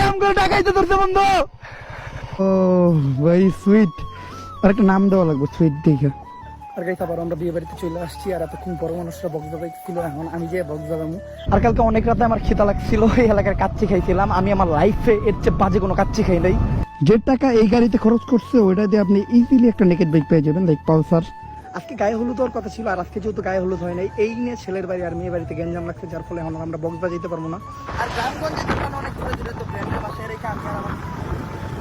আমগুলো টাকাইতে ধরছে বন্ধু। ও ভাই সুইট, আর একটা নাম দেওয়া লাগবে সুইট দেখে। আর গাইস আবার আমরা বিয়ে বাড়িতে চলে আসছি, আর এতক্ষণ বড় মানুষরা বক্স বাজাইছিল, এখন আমি যে বক্স বাজাবো। আর কালকে অনেক রাতে আমার খিদা লাগছিল, এই এলাকার কাচ্চি খাইছিলাম। আমি আমার লাইফে এর চেয়ে বাজে কোনো কাচ্চি খাই নাই। যে টাকা এই গাড়িতে খরচ করছে ওইটা দিয়ে আপনি ইজিলি একটা নেকেড বাইক পেয়ে যাবেন, লাইক পালসার। আজকে গায়ে হলুদ হওয়ার কথা ছিল, আর আজকে যেহেতু গায়ে হলুদ হয় নাই, এই নিয়ে ছেলের বাড়ি আর মেয়ে বাড়িতে গ্যাঞ্জাম লাগছে, যার ফলে এখন আমরা বক্স বাজাইতে পারবো না। আর গ্রামগঞ্জের দোকান অনেক দূরে দূরে, তো ব্র্যান্ডের বাসায় রেখে আমি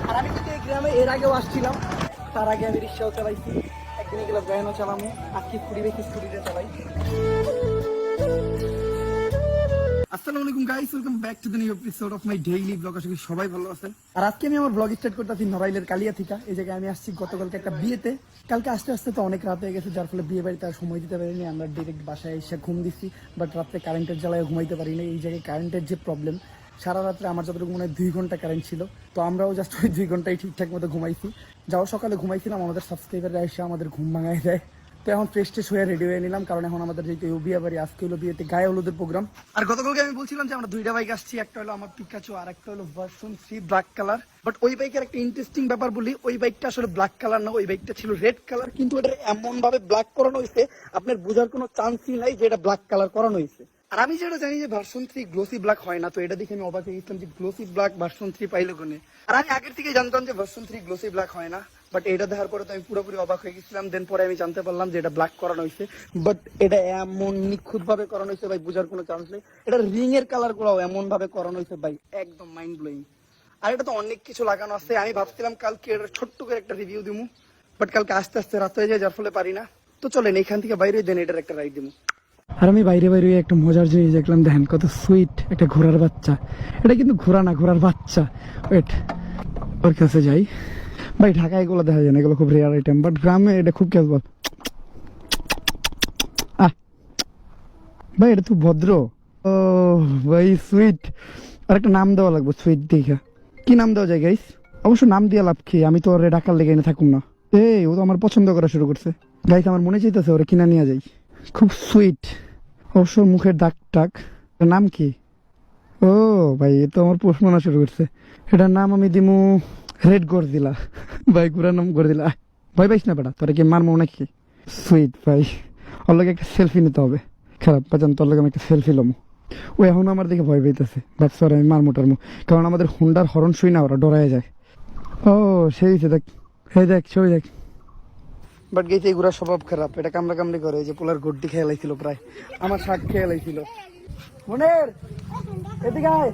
আর আমি কিন্তু এই গ্রামে এর আগেও আসছিলাম। তার আগে আমি রিক্সাও চালাইছি, একদিনে গেলাম ভ্যানও চালামো, আজকে স্কুটি রেখে স্কুটিতে চালাই। আসসালামু আলাইকুম guys, welcome back to the new episode of my daily blog. আশা করি সবাই ভালো আছেন। আর আজকে আমি আমার ব্লগ স্টার্ট করতেছি নড়াইলের কালিয়া থেকে। এই জায়গায় আমি আসছি গতকালকে একটা বিয়েতে। কালকে আসতে আসতে তো অনেক রাত হয়ে গেছে, যার ফলে বিয়ে বাড়িতে আর সময় দিতে পারিনি। আমরা ডিরেক্ট বাসায় এসে ঘুম দিচ্ছি, বাট রাত্রে কারেন্টের জ্বালায় ঘুমাইতে পারিনি। এই জায়গায় কারেন্টের যে প্রবলেম, সারা রাত্রে আমার যতটুকু মনে হয় 2 ঘন্টা কারেন্ট ছিল, তো আমরাও জাস্ট ওই 2 ঘন্টায় ঠিকঠাক মতো ঘুমাইছি। যাও সকালে ঘুমাইছিলাম, আমাদের সাবস্ক্রাইবাররা এসে আমাদের ঘুম ভাঙায় দেয়। তো এখন ফ্রেশ ট্রেশ হয়ে রেডি হয়ে নিলাম, কারণ এখন আমাদের যেহেতু বিয়ে বাড়ি, আজকে হলো বিয়েতে গায়ে হলুদের প্রোগ্রাম। আর গতকালকে আমি বলছিলাম যে আমরা 2টা বাইক আসছি, একটা হলো আমার পিকাচু আর একটা হলো ভার্সন 3 ব্ল্যাক কালার। বাট ওই বাইকের একটা ইন্টারেস্টিং ব্যাপার বলি, ওই বাইকটা আসলে ব্ল্যাক কালার না, ওই বাইকটা ছিল রেড কালার। কিন্তু এটা এমন ভাবে ব্ল্যাক করানো হয়েছে, আপনার বোঝার কোনো চান্সই নাই যে এটা ব্ল্যাক কালার করানো হয়েছে। আর আমি যেটা জানি যে ভার্সন 3 গ্লোসি ব্ল্যাক হয় না, তো এটা দেখে আমি অবাক হয়ে গেছিলাম যে গ্লোসি ব্ল্যাক ভার্সন 3 পাইলো কোনে। আর আমি আগের থেকে জানতাম যে ভার্সন 3 গ্লোসি ব্ল্যাক হয় না, বাট এটা দেখার পরে তো আমি পুরোপুরি অবাক হয়ে গেছিলাম। দেন পরে আমি জানতে পারলাম যে এটা ব্ল্যাক করানো হয়েছে, বাট এটা এমন নিখুঁত ভাবে করানো হয়েছে ভাই, বোঝার কোনো চান্স নেই। এটা রিং এর কালার গুলো এমন ভাবে করানো হয়েছে ভাই, একদম মাইন্ড ব্লোয়িং। আর এটা তো অনেক কিছু লাগানো আছে। আমি ভাবছিলাম কালকে এটা ছোট্ট করে একটা রিভিউ দিব, বাট কালকে আস্তে আস্তে রাত হয়ে যায়, যার ফলে পারি না। তো চলেন এখান থেকে বাইরে দেন এটার একটা রাইড দিব। আর আমি বাইরে বাইরে একটা মজার জিনিস দেখলাম, দেখেন কত সুইট একটা ঘোড়ার বাচ্চা। এটা কিন্তু ঘোড়া না, ঘোড়ার বাচ্চা। ওয়েট, ওর কাছে যাই। ভাই ঢাকায় এগুলো দেখা যায় না, এগুলো খুব রেয়ার আইটেম, বাট গ্রামে এটা খুব ক্যাজুয়াল। আহ ভাই এটা তো ভদ্র। ও ভাই সুইট, আর একটা নাম দেওয়া লাগবে সুইট দেখে। কি নাম দেওয়া যায় গাইস? অবশ্য নাম দিয়ে লাভ কি, আমি তো ওরে ডাকার লেগে এনে থাকুম না। এই ও তো আমার পছন্দ করা শুরু করছে গাইস, আমার মনে চাইতেছে ওরে কিনা নিয়ে যাই। খুব সুইট, অবশ্য মুখের দাগ টাক। নাম কি? ও ভাই এ তো আমার পোষ মানা শুরু করছে। এটার নাম আমি দিমু রেড গরজিলা। ভাই পুরা নাম গরজিলা। ভয় পাইস না বেটা, তোরা কি মারমো নাকি? সুইট ভাই, ওর লগে একটা সেলফি নিতে হবে। খারাপ বাজান, তোর লগে আমি একটা সেলফি লমু। ও এখন আমার দিকে ভয় পাইতেছে, ভাবছি ওরা আমি মারমো টারমো, কারণ আমাদের হুন্ডার হরন শুই না ওরা ডরায় যায়। ও সেই দেখ, এই দেখ ছবি দেখ। বাট গেছে এগুলা স্বভাব খারাপ, এটা কামড়া কামড়ি করে। যে পোলার গড্ডি খেয়ে লাইছিল, প্রায় আমার শাক খেয়ে লাইছিল। মনের এদিকে আয়,